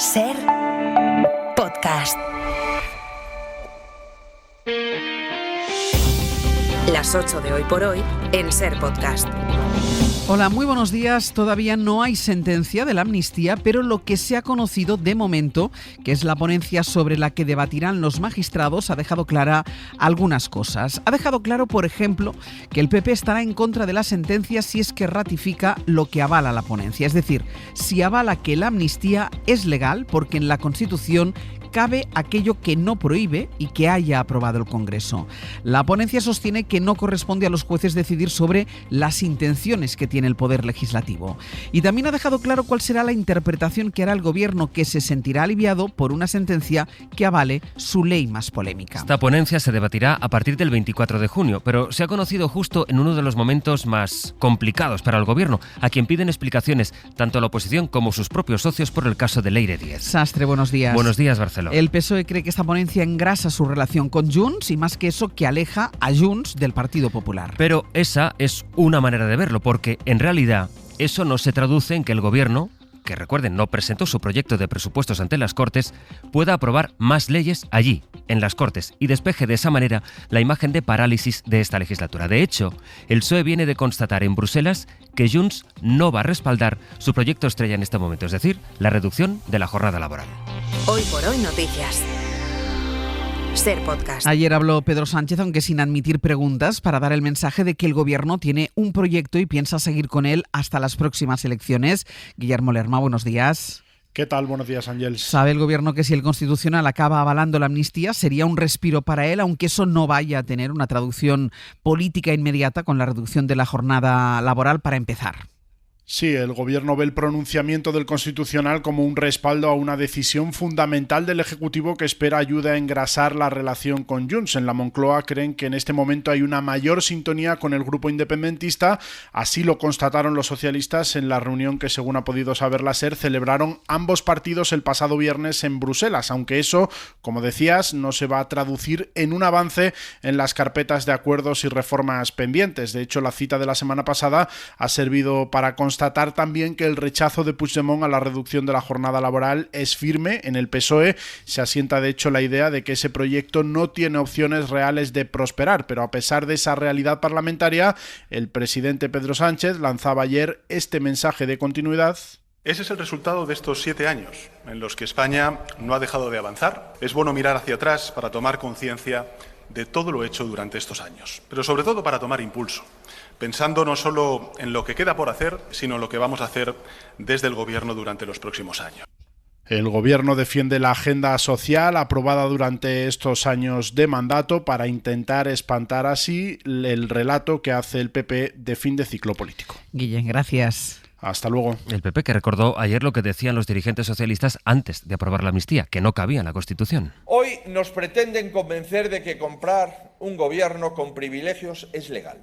Ser Podcast. Las 8 de hoy por hoy en Ser Podcast. Hola, muy buenos días. Todavía no hay sentencia de la amnistía, pero lo que se ha conocido de momento, que es la ponencia sobre la que debatirán los magistrados, ha dejado clara algunas cosas. Ha dejado claro, por ejemplo, que el PP estará en contra de la sentencia si es que ratifica lo que avala la ponencia. Es decir, si avala que la amnistía es legal, porque en la Constitución cabe aquello que no prohíbe y que haya aprobado el Congreso. La ponencia sostiene que no corresponde a los jueces decidir sobre las intenciones que tiene el Poder Legislativo. Y también ha dejado claro cuál será la interpretación que hará el Gobierno, que se sentirá aliviado por una sentencia que avale su ley más polémica. Esta ponencia se debatirá a partir del 24 de junio, pero se ha conocido justo en uno de los momentos más complicados para el Gobierno, a quien piden explicaciones tanto la oposición como sus propios socios por el caso de Leire Díez. Sastre, buenos días. Buenos días, Barcelona. El PSOE cree que esta ponencia engrasa su relación con Junts y, más que eso, que aleja a Junts del Partido Popular. Pero esa es una manera de verlo, porque en realidad eso no se traduce en que el Gobierno, que recuerden no presentó su proyecto de presupuestos ante las Cortes, pueda aprobar más leyes allí, en las Cortes, y despeje de esa manera la imagen de parálisis de esta legislatura. De hecho, el PSOE viene de constatar en Bruselas que Junts no va a respaldar su proyecto estrella en este momento, es decir, la reducción de la jornada laboral. Hoy por hoy noticias. Ser Podcast. Ayer habló Pedro Sánchez, aunque sin admitir preguntas, para dar el mensaje de que el Gobierno tiene un proyecto y piensa seguir con él hasta las próximas elecciones. Guillermo Lerma, buenos días. ¿Qué tal? Buenos días, Ángels. Sabe el Gobierno que si el Constitucional acaba avalando la amnistía sería un respiro para él, aunque eso no vaya a tener una traducción política inmediata con la reducción de la jornada laboral para empezar. Sí, el Gobierno ve el pronunciamiento del Constitucional como un respaldo a una decisión fundamental del Ejecutivo que espera ayude a engrasar la relación con Junts. En la Moncloa creen que en este momento hay una mayor sintonía con el grupo independentista. Así lo constataron los socialistas en la reunión que, según ha podido saber la SER, celebraron ambos partidos el pasado viernes en Bruselas, aunque eso, como decías, no se va a traducir en un avance en las carpetas de acuerdos y reformas pendientes. De hecho, la cita de la semana pasada ha servido para constatar también que el rechazo de Puigdemont a la reducción de la jornada laboral es firme. En el PSOE se asienta de hecho la idea de que ese proyecto no tiene opciones reales de prosperar, pero a pesar de esa realidad parlamentaria, el presidente Pedro Sánchez lanzaba ayer este mensaje de continuidad. Ese es el resultado de estos 7 años en los que España no ha dejado de avanzar. Es bueno mirar hacia atrás para tomar conciencia de todo lo hecho durante estos años, pero sobre todo para tomar impulso, pensando no solo en lo que queda por hacer, sino en lo que vamos a hacer desde el Gobierno durante los próximos años. El Gobierno defiende la agenda social aprobada durante estos años de mandato para intentar espantar así el relato que hace el PP de fin de ciclo político. Guillén, gracias. Hasta luego. El PP que recordó ayer lo que decían los dirigentes socialistas antes de aprobar la amnistía, que no cabía en la Constitución. Hoy nos pretenden convencer de que comprar un gobierno con privilegios es legal.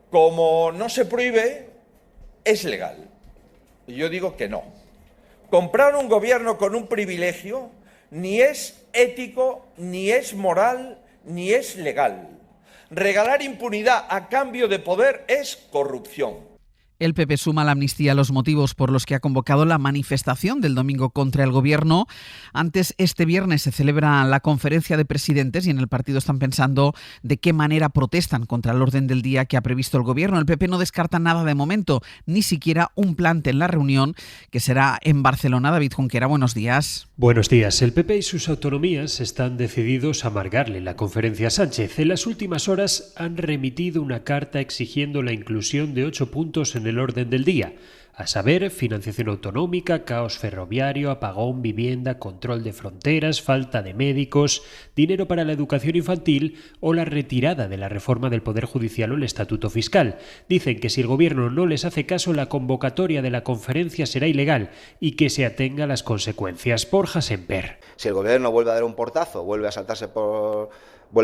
Como no se prohíbe, es legal. Y yo digo que no. Comprar un gobierno con un privilegio ni es ético, ni es moral, ni es legal. Regalar impunidad a cambio de poder es corrupción. El PP suma a la amnistía los motivos por los que ha convocado la manifestación del domingo contra el Gobierno. Antes, este viernes se celebra la conferencia de presidentes y en el partido están pensando de qué manera protestan contra el orden del día que ha previsto el Gobierno. El PP no descarta nada de momento, ni siquiera un plante en la reunión que será en Barcelona. David Junquera, buenos días. Buenos días. El PP y sus autonomías están decididos a amargarle la conferencia a Sánchez. En las últimas horas han remitido una carta exigiendo la inclusión de 8 puntos en el orden del día, a saber, financiación autonómica, caos ferroviario, apagón, vivienda, control de fronteras, falta de médicos, dinero para la educación infantil o la retirada de la reforma del Poder Judicial o el Estatuto Fiscal. Dicen que si el Gobierno no les hace caso, la convocatoria de la conferencia será ilegal y que se atenga a las consecuencias. Borja Semper. Si el Gobierno vuelve a dar un portazo, vuelve a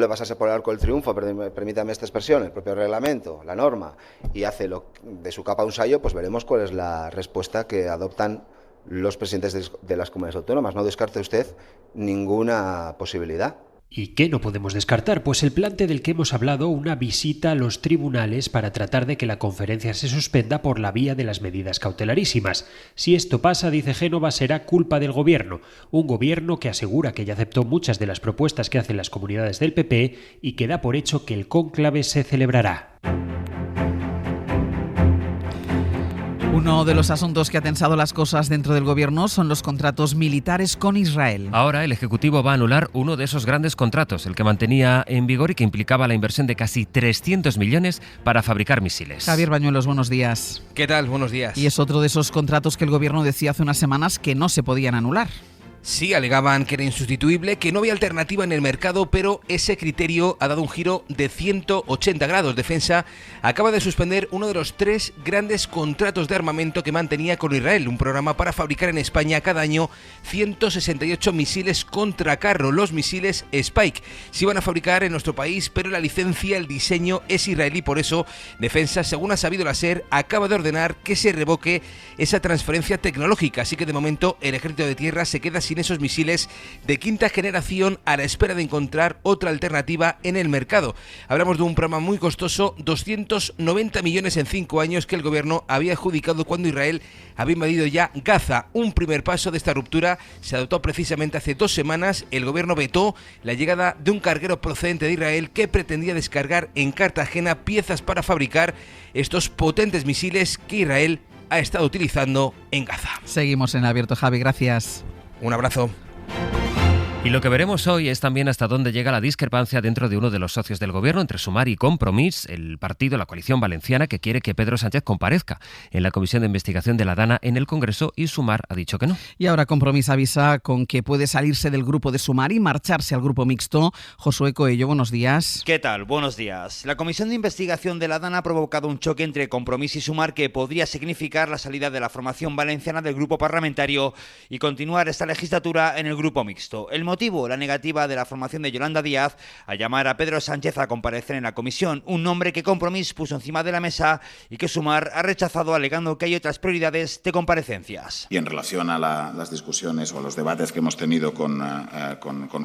pasarse por el arco del triunfo, permítame esta expresión, el propio reglamento, la norma, y hace de su capa un sayo, pues veremos cuál es la respuesta que adoptan los presidentes de las comunidades autónomas. No descarte usted ninguna posibilidad. ¿Y qué no podemos descartar? Pues el plante del que hemos hablado, una visita a los tribunales para tratar de que la conferencia se suspenda por la vía de las medidas cautelarísimas. Si esto pasa, dice Génova, será culpa del gobierno. Un gobierno que asegura que ya aceptó muchas de las propuestas que hacen las comunidades del PP y que da por hecho que el cónclave se celebrará. Uno de los asuntos que ha tensado las cosas dentro del gobierno son los contratos militares con Israel. Ahora el Ejecutivo va a anular uno de esos grandes contratos, el que mantenía en vigor y que implicaba la inversión de casi 300 millones para fabricar misiles. Javier Bañuelos, buenos días. ¿Qué tal? Buenos días. Y es otro de esos contratos que el gobierno decía hace unas semanas que no se podían anular. Sí, alegaban que era insustituible, que no había alternativa en el mercado, pero ese criterio ha dado un giro de 180 grados. Defensa acaba de suspender uno de los 3 grandes contratos de armamento que mantenía con Israel, un programa para fabricar en España cada año 168 misiles contra carro, los misiles Spike. Se iban a fabricar en nuestro país, pero la licencia, el diseño es israelí, por eso Defensa, según ha sabido la SER, acaba de ordenar que se revoque esa transferencia tecnológica, así que de momento el Ejército de Tierra se queda sin esos misiles de quinta generación a la espera de encontrar otra alternativa en el mercado. Hablamos de un programa muy costoso, 290 millones en 5 años que el gobierno había adjudicado cuando Israel había invadido ya Gaza. Un primer paso de esta ruptura se adoptó precisamente hace 2 semanas. El gobierno vetó la llegada de un carguero procedente de Israel que pretendía descargar en Cartagena piezas para fabricar estos potentes misiles que Israel ha estado utilizando en Gaza. Seguimos en abierto, Javi, gracias. Un abrazo. Y lo que veremos hoy es también hasta dónde llega la discrepancia dentro de uno de los socios del gobierno, entre Sumar y Compromís, el partido, la coalición valenciana, que quiere que Pedro Sánchez comparezca en la comisión de investigación de la DANA en el Congreso, y Sumar ha dicho que no. Y ahora Compromís avisa con que puede salirse del grupo de Sumar y marcharse al grupo mixto. Josué Coello, buenos días. ¿Qué tal? Buenos días. La comisión de investigación de la DANA ha provocado un choque entre Compromís y Sumar que podría significar la salida de la formación valenciana del grupo parlamentario y continuar esta legislatura en el grupo mixto. El motivo, la negativa de la formación de Yolanda Díaz a llamar a Pedro Sánchez a comparecer en la comisión, un nombre que Compromís puso encima de la mesa y que Sumar ha rechazado alegando que hay otras prioridades de comparecencias. Y en relación a las discusiones o a los debates que hemos tenido con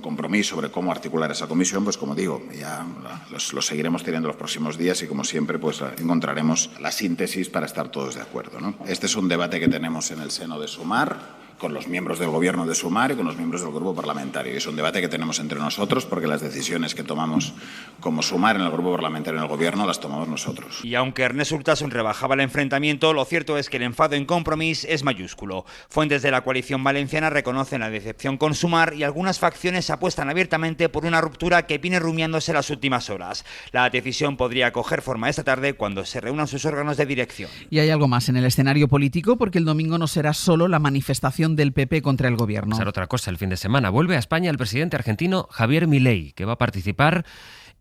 Compromís sobre cómo articular esa comisión, pues como digo, ya los seguiremos teniendo los próximos días y como siempre pues encontraremos la síntesis para estar todos de acuerdo, ¿no? Este es un debate que tenemos en el seno de Sumar, con los miembros del gobierno de Sumar y con los miembros del grupo parlamentario. Y es un debate que tenemos entre nosotros porque las decisiones que tomamos como Sumar en el grupo parlamentario y en el gobierno las tomamos nosotros. Y aunque Ernest Urtasun rebajaba el enfrentamiento, lo cierto es que el enfado en Compromís es mayúsculo. Fuentes de la coalición valenciana reconocen la decepción con Sumar y algunas facciones apuestan abiertamente por una ruptura que viene rumiándose las últimas horas. La decisión podría coger forma esta tarde cuando se reúnan sus órganos de dirección. Y hay algo más en el escenario político porque el domingo no será solo la manifestación del PP contra el gobierno. Pasar otra cosa el fin de semana. Vuelve a España el presidente argentino Javier Milei, que va a participar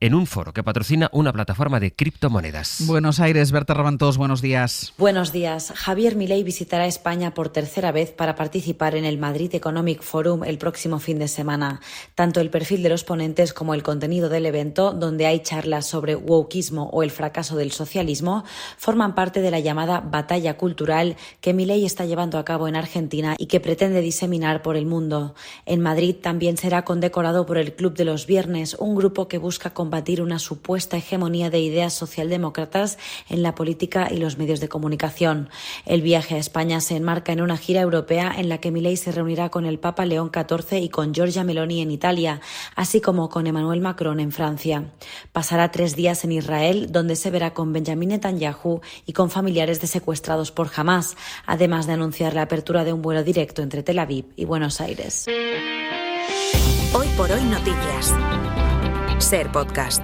en un foro que patrocina una plataforma de criptomonedas. Buenos Aires, Berta Ravantós, buenos días. Buenos días. Javier Milei visitará España por tercera vez para participar en el Madrid Economic Forum el próximo fin de semana. Tanto el perfil de los ponentes como el contenido del evento, donde hay charlas sobre wokeismo o el fracaso del socialismo, forman parte de la llamada batalla cultural que Milei está llevando a cabo en Argentina y que pretende diseminar por el mundo. En Madrid también será condecorado por el Club de los Viernes, un grupo que busca combatir una supuesta hegemonía de ideas socialdemócratas en la política y los medios de comunicación. El viaje a España se enmarca en una gira europea en la que Milei se reunirá con el Papa León XIV y con Giorgia Meloni en Italia, así como con Emmanuel Macron en Francia. Pasará 3 días en Israel, donde se verá con Benjamin Netanyahu y con familiares de secuestrados por Hamás, además de anunciar la apertura de un vuelo directo entre Tel Aviv y Buenos Aires. Hoy por hoy noticias. SER Podcast.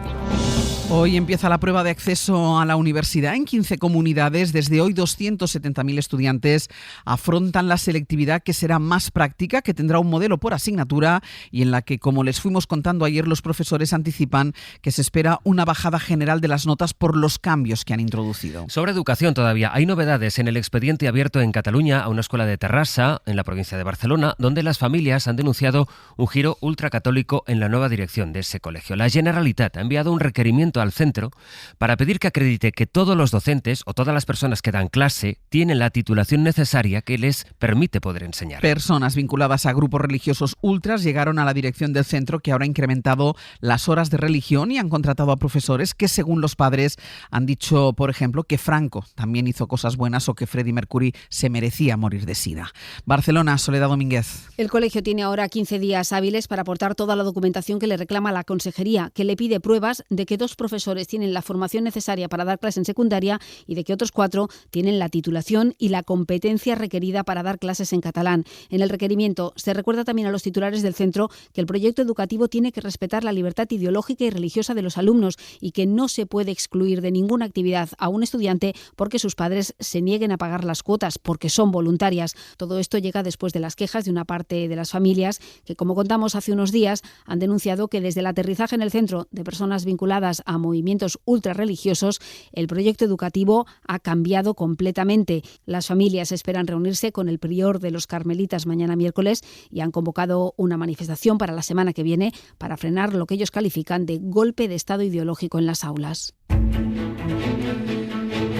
Hoy empieza la prueba de acceso a la universidad en 15 comunidades. Desde hoy 270.000 estudiantes afrontan la selectividad, que será más práctica, que tendrá un modelo por asignatura y en la que, como les fuimos contando ayer, los profesores anticipan que se espera una bajada general de las notas por los cambios que han introducido. Sobre educación todavía hay novedades en el expediente abierto en Cataluña a una escuela de Terrassa, en la provincia de Barcelona, donde las familias han denunciado un giro ultracatólico en la nueva dirección de ese colegio. La Generalitat ha enviado un requerimiento requerimiento al centro para pedir que acredite que todos los docentes o todas las personas que dan clase tienen la titulación necesaria que les permite poder enseñar. Personas vinculadas a grupos religiosos ultras llegaron a la dirección del centro, que ahora ha incrementado las horas de religión y han contratado a profesores que, según los padres, han dicho, por ejemplo, que Franco también hizo cosas buenas o que Freddie Mercury se merecía morir de sida. Barcelona, Soledad Domínguez. El colegio tiene ahora 15 días hábiles para aportar toda la documentación que le reclama la consejería, que le pide pruebas de que 2 profesores tienen la formación necesaria para dar clase en secundaria y de que otros 4 tienen la titulación y la competencia requerida para dar clases en catalán. En el requerimiento se recuerda también a los titulares del centro que el proyecto educativo tiene que respetar la libertad ideológica y religiosa de los alumnos y que no se puede excluir de ninguna actividad a un estudiante porque sus padres se nieguen a pagar las cuotas, porque son voluntarias. Todo esto llega después de las quejas de una parte de las familias que, como contamos hace unos días, han denunciado que desde el aterrizaje en el centro de personas vinculadas a movimientos ultrarreligiosos, el proyecto educativo ha cambiado completamente. Las familias esperan reunirse con el prior de los carmelitas mañana miércoles y han convocado una manifestación para la semana que viene para frenar lo que ellos califican de golpe de estado ideológico en las aulas.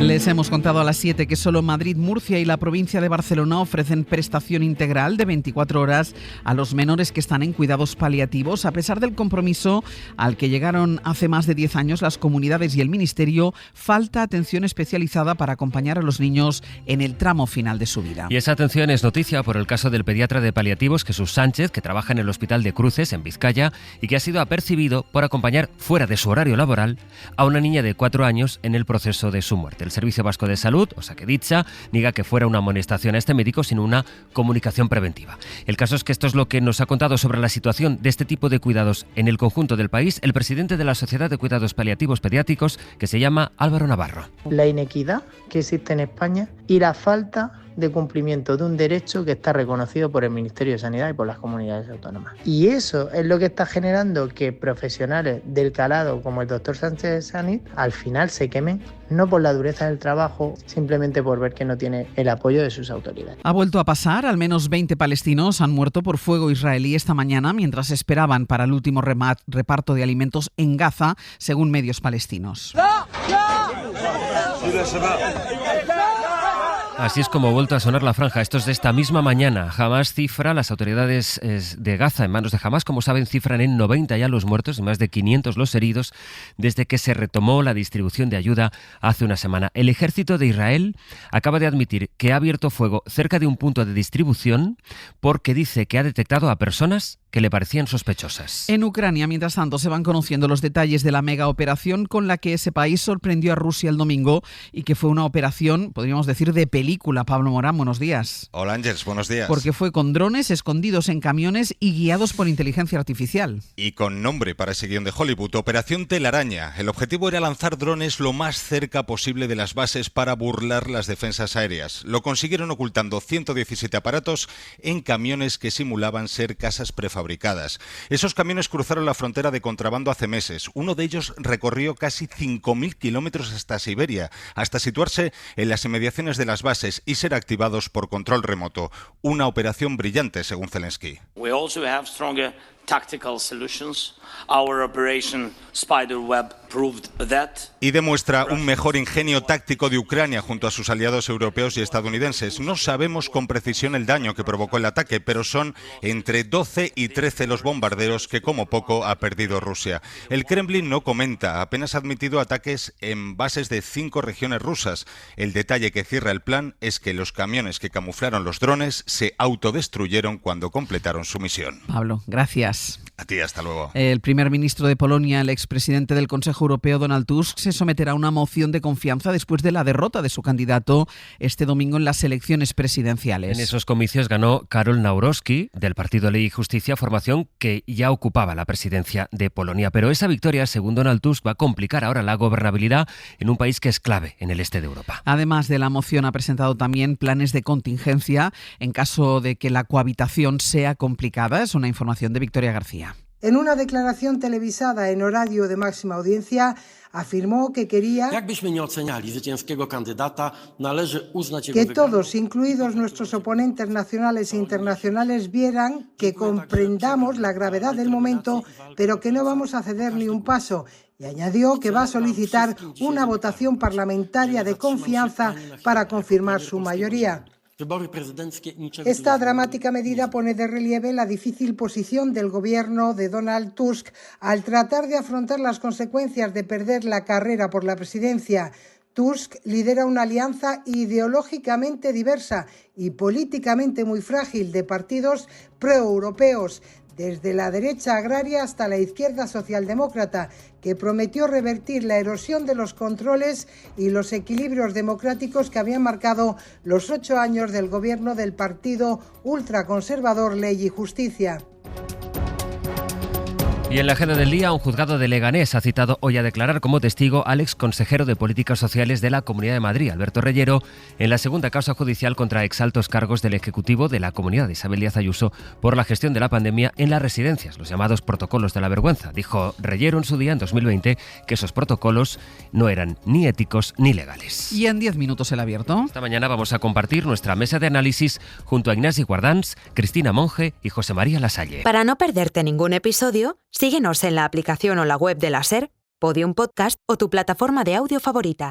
Les hemos contado a las 7 que solo Madrid, Murcia y la provincia de Barcelona ofrecen prestación integral de 24 horas a los menores que están en cuidados paliativos, a pesar del compromiso al que llegaron hace más de 10 años las comunidades y el Ministerio. Falta atención especializada para acompañar a los niños en el tramo final de su vida. Y esa atención es noticia por el caso del pediatra de paliativos Jesús Sánchez, que trabaja en el Hospital de Cruces, en Vizcaya, y que ha sido apercibido por acompañar fuera de su horario laboral a una niña de 4 años en el proceso de su muerte. El Servicio Vasco de Salud, Osakidetza, niega que fuera una amonestación a este médico, sino una comunicación preventiva. El caso es que esto es lo que nos ha contado sobre la situación de este tipo de cuidados en el conjunto del país el presidente de la Sociedad de Cuidados Paliativos Pediátricos, que se llama Álvaro Navarro. La inequidad que existe en España y la falta de cumplimiento de un derecho que está reconocido por el Ministerio de Sanidad y por las comunidades autónomas. Y eso es lo que está generando que profesionales del calado como el doctor Sánchez Sanit al final se quemen, no por la dureza del trabajo, simplemente por ver que no tiene el apoyo de sus autoridades. Ha vuelto a pasar, al menos 20 palestinos han muerto por fuego israelí esta mañana mientras esperaban para el último reparto de alimentos en Gaza, según medios palestinos. Así es como ha vuelto a sonar la franja. Esto es de esta misma mañana. Hamas cifra, las autoridades de Gaza, en manos de Hamas, como saben, cifran en 90 ya los muertos y más de 500 los heridos desde que se retomó la distribución de ayuda hace una semana. El ejército de Israel acaba de admitir que ha abierto fuego cerca de un punto de distribución porque dice que ha detectado a personas que le parecían sospechosas. En Ucrania, mientras tanto, se van conociendo los detalles de la mega operación con la que ese país sorprendió a Rusia el domingo y que fue una operación, podríamos decir, de película. Pablo Morán, buenos días. Hola Ángeles, buenos días. Porque fue con drones escondidos en camiones y guiados por inteligencia artificial. Y con nombre para ese guión de Hollywood, Operación Telaraña. El objetivo era lanzar drones lo más cerca posible de las bases para burlar las defensas aéreas. Lo consiguieron ocultando 117 aparatos en camiones que simulaban ser casas prefabricadas. Esos camiones cruzaron la frontera de contrabando hace meses. Uno de ellos recorrió casi 5.000 kilómetros hasta Siberia, hasta situarse en las inmediaciones de las bases y ser activados por control remoto. Una operación brillante, según Zelensky. We also have stronger tactical solutions. Our operation Spiderweb proved that. Y demuestra un mejor ingenio táctico de Ucrania junto a sus aliados europeos y estadounidenses. No sabemos con precisión el daño que provocó el ataque, pero son entre 12 y 13 los bombarderos que como poco ha perdido Rusia. El Kremlin no comenta, apenas ha admitido ataques en bases de 5 regiones rusas. El detalle que cierra el plan es que los camiones que camuflaron los drones se autodestruyeron cuando completaron su misión. Pablo, gracias. A ti, hasta luego. El primer ministro de Polonia, el expresidente del Consejo Europeo, Donald Tusk, se someterá a una moción de confianza después de la derrota de su candidato este domingo en las elecciones presidenciales. En esos comicios ganó Karol Nawrocki, del Partido Ley y Justicia, formación que ya ocupaba la presidencia de Polonia. Pero esa victoria, según Donald Tusk, va a complicar ahora la gobernabilidad en un país que es clave en el este de Europa. Además de la moción, ha presentado también planes de contingencia en caso de que la cohabitación sea complicada. Es una información de Victoria García. En una declaración televisada en horario de máxima audiencia, afirmó que quería que todos, incluidos nuestros oponentes nacionales e internacionales, vieran que comprendamos la gravedad del momento, pero que no vamos a ceder ni un paso y añadió que va a solicitar una votación parlamentaria de confianza para confirmar su mayoría. Esta dramática medida pone de relieve la difícil posición del gobierno de Donald Tusk al tratar de afrontar las consecuencias de perder la carrera por la presidencia. Tusk lidera una alianza ideológicamente diversa y políticamente muy frágil de partidos proeuropeos, desde la derecha agraria hasta la izquierda socialdemócrata, que prometió revertir la erosión de los controles y los equilibrios democráticos que habían marcado los 8 años del gobierno del partido ultraconservador Ley y Justicia. Y en la agenda del día, un juzgado de Leganés ha citado hoy a declarar como testigo al exconsejero de Políticas Sociales de la Comunidad de Madrid, Alberto Reyero, en la segunda causa judicial contra exaltos cargos del Ejecutivo de la Comunidad de Isabel Díaz Ayuso por la gestión de la pandemia en las residencias, los llamados protocolos de la vergüenza. Dijo Reyero en su día, en 2020, que esos protocolos no eran ni éticos ni legales. Y en 10 minutos el abierto. Esta mañana vamos a compartir nuestra mesa de análisis junto a Ignasi Guardans, Cristina Monge y José María Lasalle. Para no perderte ningún episodio, síguenos en la aplicación o la web de la SER, Podium Podcast o tu plataforma de audio favorita.